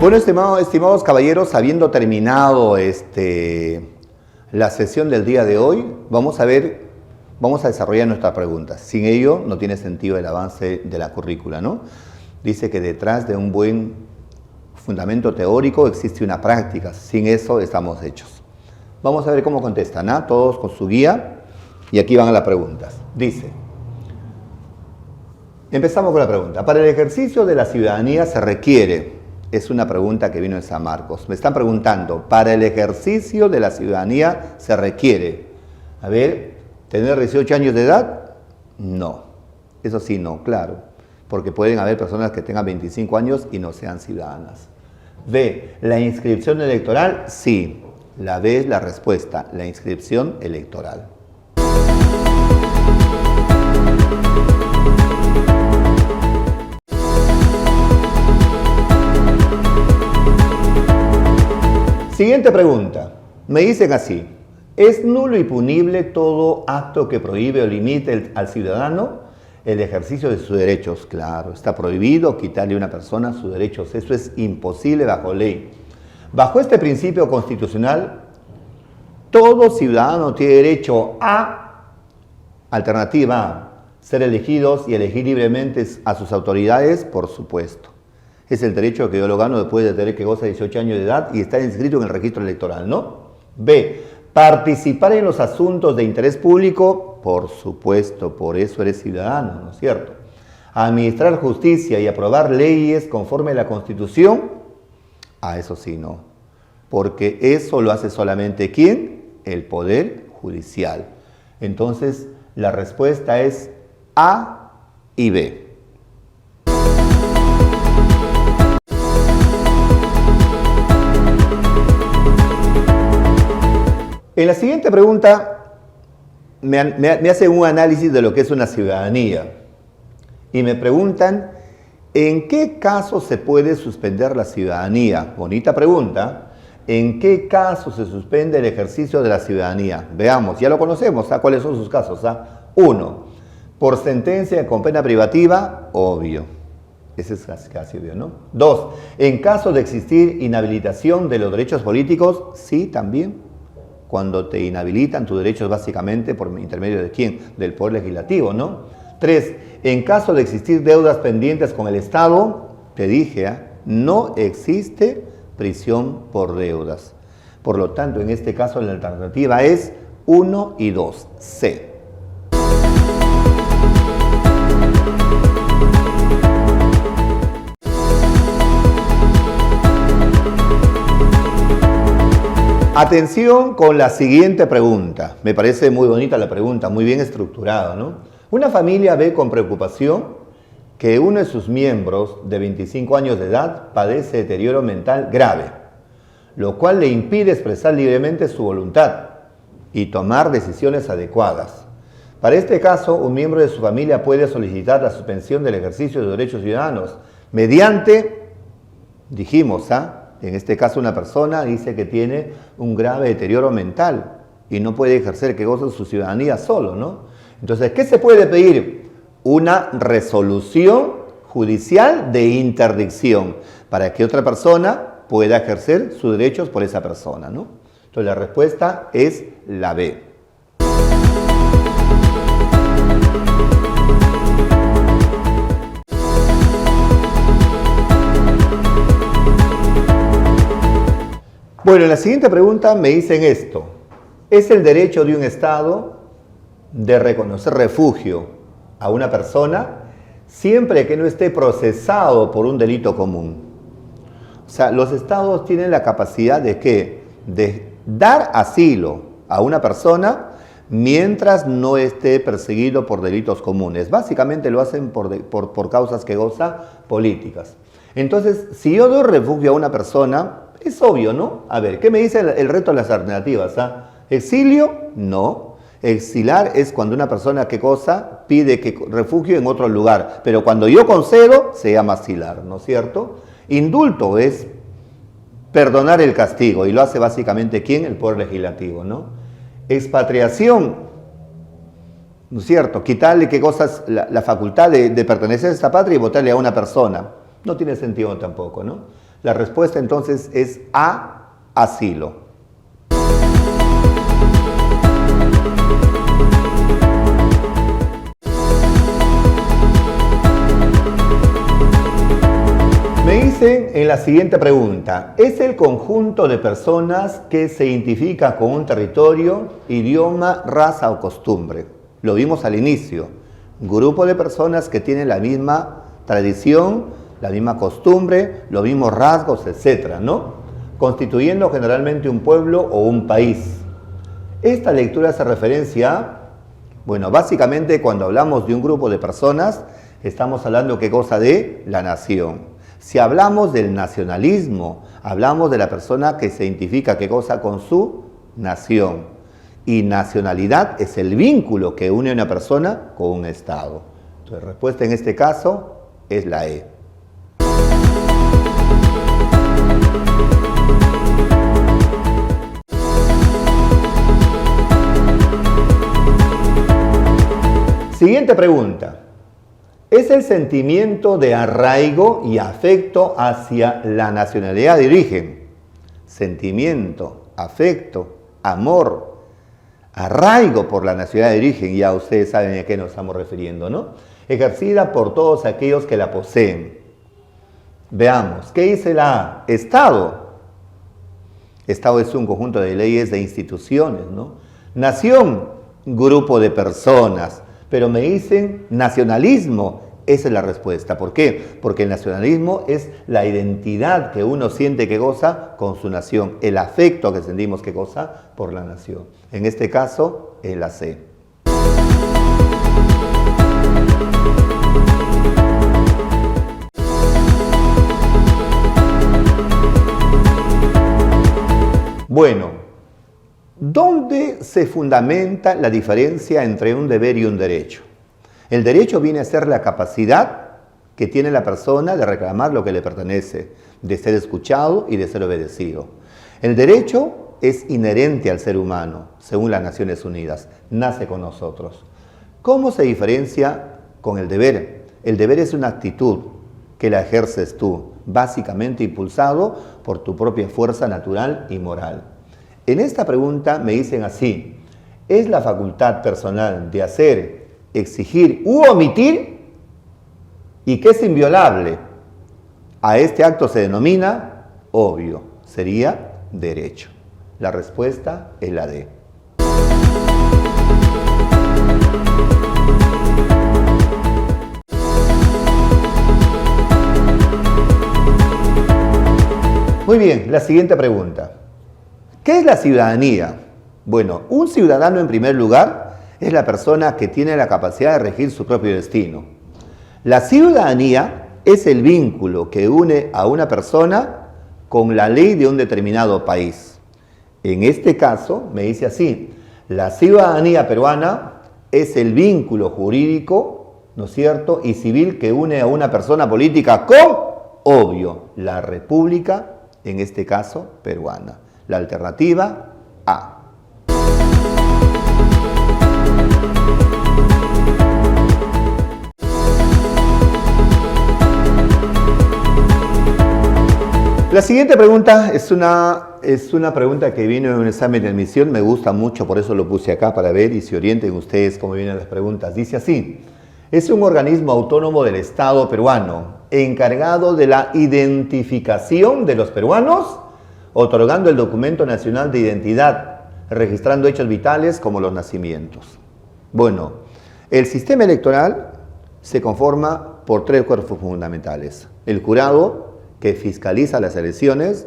Bueno, estimados caballeros, habiendo terminado la sesión del día de hoy, vamos a desarrollar nuestras preguntas. Sin ello, no tiene sentido el avance de la currícula, ¿no? Dice que detrás de un buen fundamento teórico existe una práctica. Sin eso, estamos hechos. Vamos a ver cómo contestan, ¿ah? Todos con su guía. Y aquí van las preguntas. Dice, empezamos con la pregunta. Para el ejercicio de la ciudadanía se requiere... Es una pregunta que vino en San Marcos. Me están preguntando, ¿para el ejercicio de la ciudadanía se requiere? A ver, ¿tener 18 años de edad? No. Eso sí, no, claro. Porque pueden haber personas que tengan 25 años y no sean ciudadanas. B, ¿la inscripción electoral? Sí. La B es la respuesta, la inscripción electoral. Siguiente pregunta. Me dicen así, ¿es nulo y punible todo acto que prohíbe o limite al ciudadano el ejercicio de sus derechos? Claro, está prohibido quitarle a una persona sus derechos. Eso es imposible bajo ley. Bajo este principio constitucional, todo ciudadano tiene derecho a, alternativa A, ser elegidos y elegir libremente a sus autoridades, por supuesto. Es el derecho que yo lo gano después de tener que goza de 18 años de edad y estar inscrito en el registro electoral, ¿no? B, participar en los asuntos de interés público, por supuesto, por eso eres ciudadano, ¿no es cierto? Administrar justicia y aprobar leyes conforme a la Constitución, eso sí, no. Porque eso lo hace solamente ¿quién? El Poder Judicial. Entonces, la respuesta es A y B. En la siguiente pregunta me hacen un análisis de lo que es una ciudadanía y me preguntan ¿en qué caso se puede suspender la ciudadanía? Bonita pregunta. ¿En qué caso se suspende el ejercicio de la ciudadanía? Veamos, ya lo conocemos, ¿ah? ¿Cuáles son sus casos? 1. Por sentencia con pena privativa, obvio. Ese es casi obvio, ¿no? 2. En caso de existir inhabilitación de los derechos políticos, sí, también. Cuando te inhabilitan tus derechos básicamente por intermedio de ¿quién? Del Poder Legislativo, ¿no? 3. En caso de existir deudas pendientes con el Estado, te dije, no existe prisión por deudas. Por lo tanto, en este caso la alternativa es 1 y 2, C. Atención con la siguiente pregunta. Me parece muy bonita la pregunta, muy bien estructurada, ¿no? Una familia ve con preocupación que uno de sus miembros de 25 años de edad padece deterioro mental grave, lo cual le impide expresar libremente su voluntad y tomar decisiones adecuadas. Para este caso, un miembro de su familia puede solicitar la suspensión del ejercicio de derechos ciudadanos mediante, dijimos, en este caso una persona dice que tiene un grave deterioro mental y no puede ejercer que goce de su ciudadanía solo, ¿no? Entonces, ¿qué se puede pedir? Una resolución judicial de interdicción para que otra persona pueda ejercer sus derechos por esa persona, ¿no? Entonces, la respuesta es la B. Bueno, en la siguiente pregunta me dicen esto. ¿Es el derecho de un Estado de reconocer refugio a una persona siempre que no esté procesado por un delito común? O sea, los Estados tienen la capacidad de ¿qué? De dar asilo a una persona mientras no esté perseguido por delitos comunes. Básicamente lo hacen por causas que goza políticas. Entonces, si yo doy refugio a una persona, es obvio, ¿no? A ver, ¿qué me dice el resto de las alternativas? ¿Exilio? No. Exilar es cuando una persona, ¿qué cosa? Pide refugio en otro lugar. Pero cuando yo concedo, se llama asilar, ¿no es cierto? Indulto es perdonar el castigo. Y lo hace básicamente ¿quién? El Poder Legislativo, ¿no? Expatriación, ¿no es cierto? Quitarle, ¿qué cosas? La facultad de pertenecer a esta patria y votarle a una persona. No tiene sentido tampoco, ¿no? La respuesta entonces es A, asilo. Me dicen en la siguiente pregunta, ¿es el conjunto de personas que se identifica con un territorio, idioma, raza o costumbre? Lo vimos al inicio, grupo de personas que tienen la misma tradición, la misma costumbre, los mismos rasgos, etcétera, ¿no? Constituyendo generalmente un pueblo o un país. Esta lectura hace referencia a, bueno, básicamente cuando hablamos de un grupo de personas, estamos hablando, ¿qué cosa? De la nación. Si hablamos del nacionalismo, hablamos de la persona que se identifica, ¿qué cosa? Con su nación. Y nacionalidad es el vínculo que une a una persona con un Estado. Entonces, la respuesta en este caso es la E. Siguiente pregunta. ¿Es el sentimiento de arraigo y afecto hacia la nacionalidad de origen? Sentimiento, afecto, amor, arraigo por la nacionalidad de origen, ya ustedes saben a qué nos estamos refiriendo, ¿no? Ejercida por todos aquellos que la poseen. Veamos, ¿qué dice la A? Estado. Estado es un conjunto de leyes, de instituciones, ¿no? Nación, grupo de personas. Pero me dicen nacionalismo, esa es la respuesta. ¿Por qué? Porque el nacionalismo es la identidad que uno siente que goza con su nación, el afecto que sentimos que goza por la nación. En este caso, es la C. Bueno, ¿dónde se fundamenta la diferencia entre un deber y un derecho? El derecho viene a ser la capacidad que tiene la persona de reclamar lo que le pertenece, de ser escuchado y de ser obedecido. El derecho es inherente al ser humano, según las Naciones Unidas, nace con nosotros. ¿Cómo se diferencia con el deber? El deber es una actitud que la ejerces tú, básicamente impulsado por tu propia fuerza natural y moral. En esta pregunta me dicen así, ¿es la facultad personal de hacer, exigir u omitir? ¿Y qué es inviolable? A este acto se denomina obvio, sería derecho. La respuesta es la D. Muy bien, la siguiente pregunta. ¿Qué es la ciudadanía? Bueno, un ciudadano en primer lugar es la persona que tiene la capacidad de regir su propio destino. La ciudadanía es el vínculo que une a una persona con la ley de un determinado país. En este caso, me dice así, la ciudadanía peruana es el vínculo jurídico, ¿no es cierto?, y civil que une a una persona política con, obvio, la república, en este caso, peruana. La alternativa A. La siguiente pregunta es una pregunta que vino en un examen de admisión, me gusta mucho, por eso lo puse acá para ver y se orienten ustedes cómo vienen las preguntas. Dice así, es un organismo autónomo del Estado peruano, encargado de la identificación de los peruanos, otorgando el documento nacional de identidad, registrando hechos vitales como los nacimientos. Bueno, el sistema electoral se conforma por tres cuerpos fundamentales. El jurado, que fiscaliza las elecciones,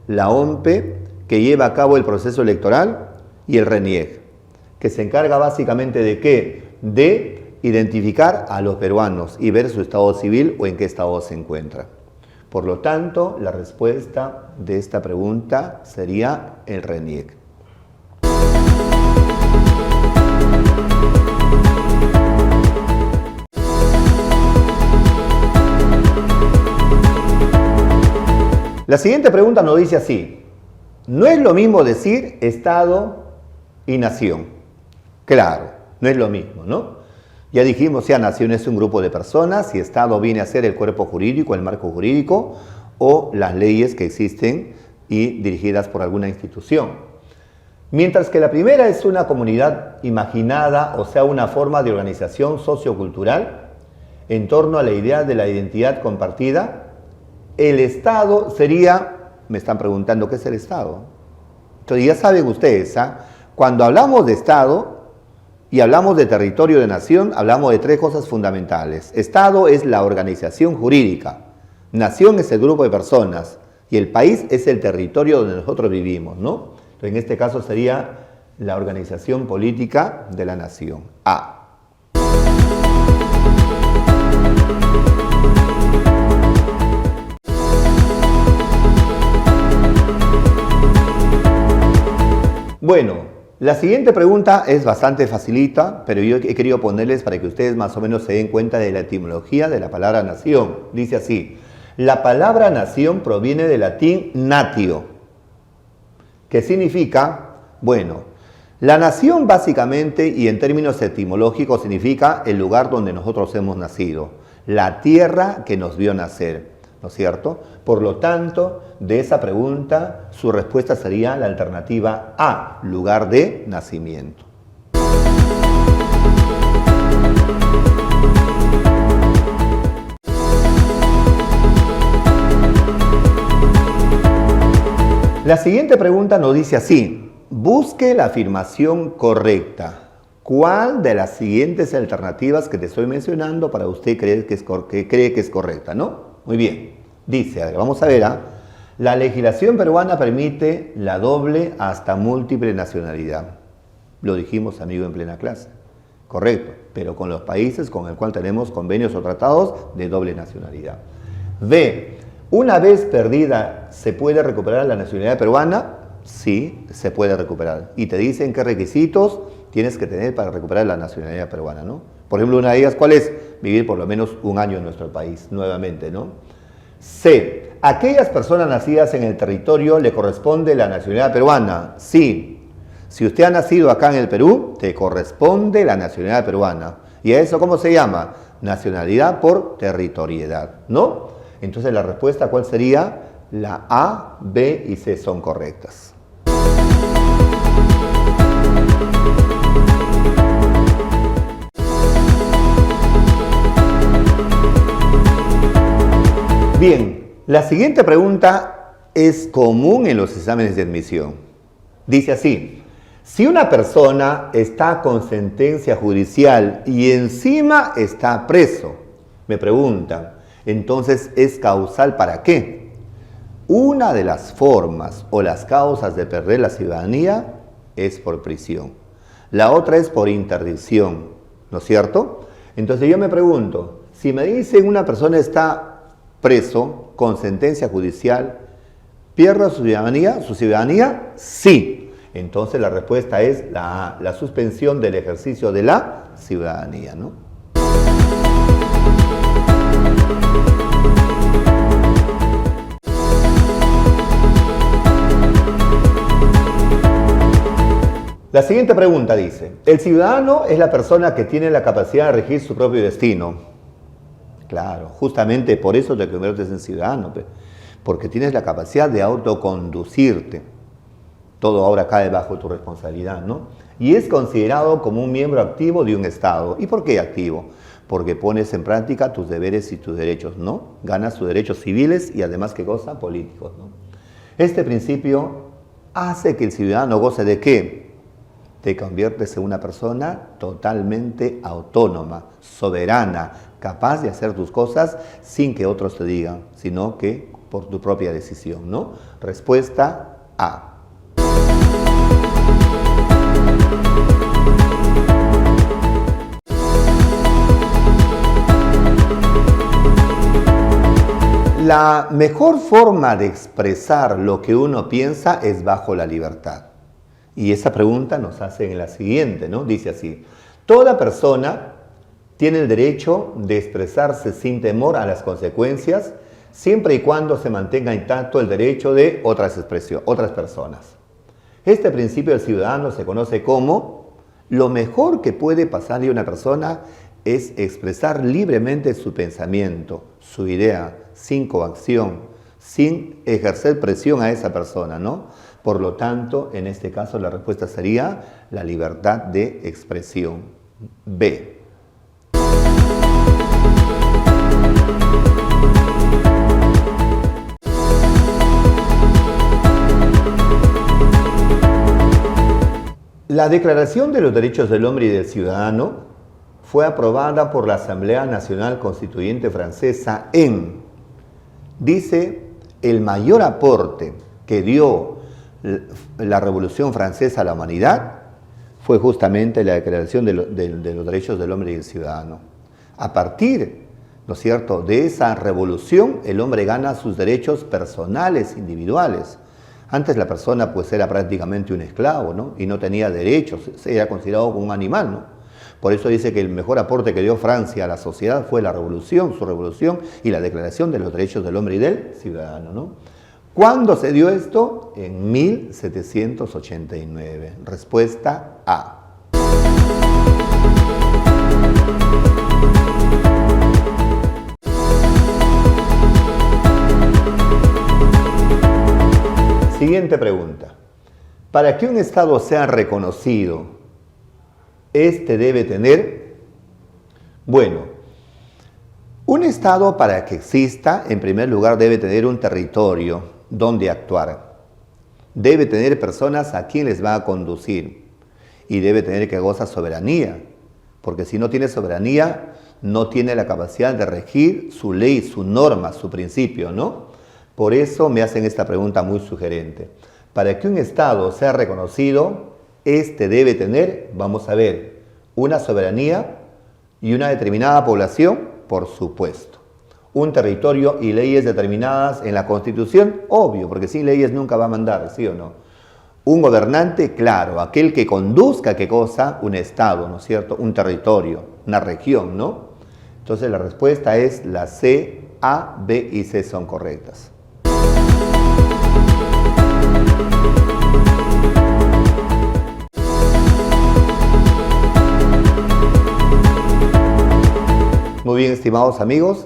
la OMPE, que lleva a cabo el proceso electoral, y el RENIEC, que se encarga básicamente de ¿qué? De identificar a los peruanos y ver su estado civil o en qué estado se encuentra. Por lo tanto, la respuesta de esta pregunta sería el RENIEC. La siguiente pregunta nos dice así, no es lo mismo decir Estado y nación. Claro, no es lo mismo, ¿no? Ya dijimos, nación es un grupo de personas y Estado viene a ser el cuerpo jurídico, el marco jurídico, o las leyes que existen y dirigidas por alguna institución. Mientras que la primera es una comunidad imaginada, o sea, una forma de organización sociocultural en torno a la idea de la identidad compartida, el Estado sería, me están preguntando, ¿qué es el Estado? Entonces ya saben ustedes, cuando hablamos de Estado y hablamos de territorio de nación, hablamos de tres cosas fundamentales. Estado es la organización jurídica, nación es el grupo de personas y el país es el territorio donde nosotros vivimos, ¿no? Entonces, en este caso sería la organización política de la nación. A. Bueno, la siguiente pregunta es bastante facilita, pero yo he querido ponerles para que ustedes más o menos se den cuenta de la etimología de la palabra nación. Dice así: la palabra nación proviene del latín natio, que significa, bueno, la nación básicamente y en términos etimológicos significa el lugar donde nosotros hemos nacido, la tierra que nos vio nacer, ¿no es cierto? Por lo tanto, de esa pregunta, su respuesta sería la alternativa A, lugar de nacimiento. La siguiente pregunta nos dice así: busque la afirmación correcta. ¿Cuál de las siguientes alternativas que te estoy mencionando para usted cree que es correcta, no? Muy bien. Dice, a ver, vamos a ver, la legislación peruana permite la doble hasta múltiple nacionalidad. Lo dijimos, amigo, en plena clase. Correcto, pero con los países con el cual tenemos convenios o tratados de doble nacionalidad. B. Una vez perdida, ¿se puede recuperar la nacionalidad peruana? Sí, se puede recuperar. Y te dicen qué requisitos tienes que tener para recuperar la nacionalidad peruana, ¿no? Por ejemplo, una de ellas, ¿cuál es? Vivir por lo menos un año en nuestro país, nuevamente, ¿no? C. ¿Aquellas personas nacidas en el territorio le corresponde la nacionalidad peruana? Sí. Si usted ha nacido acá en el Perú, te corresponde la nacionalidad peruana. ¿Y a eso cómo se llama? Nacionalidad por territorialidad, ¿no? Entonces la respuesta, ¿cuál sería? La A, B y C son correctas. Bien, la siguiente pregunta es común en los exámenes de admisión. Dice así: si una persona está con sentencia judicial y encima está preso, me preguntan, entonces ¿es causal para qué? Una de las formas o las causas de perder la ciudadanía es por prisión. La otra es por interdicción, ¿no es cierto? Entonces yo me pregunto, si me dicen una persona está preso con sentencia judicial, ¿pierde su ciudadanía? ¿Su ciudadanía? Sí. Entonces la respuesta es la suspensión del ejercicio de la ciudadanía, ¿no? La siguiente pregunta dice: el ciudadano es la persona que tiene la capacidad de regir su propio destino. Claro, justamente por eso te conviertes en ciudadano, porque tienes la capacidad de autoconducirte. Todo ahora cae bajo tu responsabilidad, ¿no? Y es considerado como un miembro activo de un Estado. ¿Y por qué activo? Porque pones en práctica tus deberes y tus derechos, ¿no? Ganas tus derechos civiles y además, ¿qué cosa? Políticos, ¿no? Este principio hace que el ciudadano goce de ¿qué? Te conviertes en una persona totalmente autónoma, soberana, capaz de hacer tus cosas sin que otros te digan, sino que por tu propia decisión, ¿no? Respuesta A. La mejor forma de expresar lo que uno piensa es bajo la libertad. Y esa pregunta nos hace en la siguiente, ¿no? Dice así: toda persona tiene el derecho de expresarse sin temor a las consecuencias, siempre y cuando se mantenga intacto el derecho de otras personas. Este principio del ciudadano se conoce como: lo mejor que puede pasarle a una persona es expresar libremente su pensamiento, su idea, sin coacción, sin ejercer presión a esa persona, ¿no? Por lo tanto, en este caso la respuesta sería la libertad de expresión. B. La Declaración de los Derechos del Hombre y del Ciudadano fue aprobada por la Asamblea Nacional Constituyente Francesa dice, el mayor aporte que dio la Revolución Francesa a la humanidad fue justamente la Declaración de los Derechos del Hombre y del Ciudadano. A partir, ¿no es cierto?, de esa revolución, el hombre gana sus derechos personales, individuales. Antes la persona pues era prácticamente un esclavo, ¿no? Y no tenía derechos, era considerado como un animal, ¿no? Por eso dice que el mejor aporte que dio Francia a la sociedad fue la revolución, su revolución y la Declaración de los Derechos del Hombre y del Ciudadano, ¿no? ¿Cuándo se dio esto? En 1789. Respuesta A. Siguiente pregunta. Para que un Estado sea reconocido, este debe tener, bueno, un Estado para que exista, en primer lugar debe tener un territorio donde actuar. Debe tener personas a quien les va a conducir y debe tener que gozar soberanía, porque si no tiene soberanía, no tiene la capacidad de regir su ley, su norma, su principio, ¿no? Por eso me hacen esta pregunta muy sugerente. Para que un Estado sea reconocido, este debe tener, vamos a ver, una soberanía y una determinada población, por supuesto. Un territorio y leyes determinadas en la Constitución, obvio, porque sin leyes nunca va a mandar, ¿sí o no? Un gobernante, claro, aquel que conduzca, ¿qué cosa? Un Estado, ¿no es cierto? Un territorio, una región, ¿no? Entonces la respuesta es la C, A, B y C son correctas. Muy bien, estimados amigos,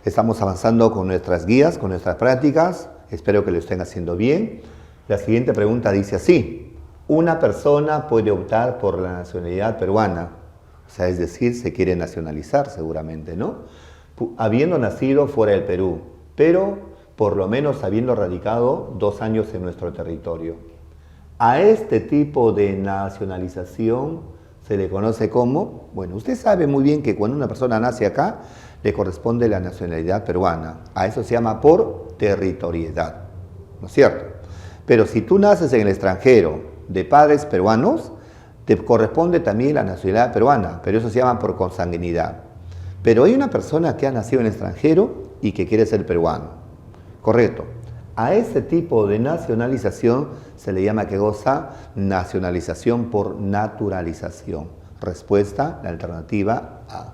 estamos avanzando con nuestras guías, con nuestras prácticas. Espero que lo estén haciendo bien. La siguiente pregunta dice así: una persona puede optar por la nacionalidad peruana, o sea, es decir, se quiere nacionalizar seguramente, ¿no? Habiendo nacido fuera del Perú, pero por lo menos habiendo radicado 2 años en nuestro territorio. A este tipo de nacionalización se le conoce como, bueno, usted sabe muy bien que cuando una persona nace acá, le corresponde la nacionalidad peruana. A eso se llama por territoriedad, ¿no es cierto? Pero si tú naces en el extranjero de padres peruanos, te corresponde también la nacionalidad peruana, pero eso se llama por consanguinidad. Pero hay una persona que ha nacido en el extranjero y que quiere ser peruano, correcto. A ese tipo de nacionalización se le llama, ¿qué cosa? Nacionalización por naturalización. Respuesta, la alternativa A.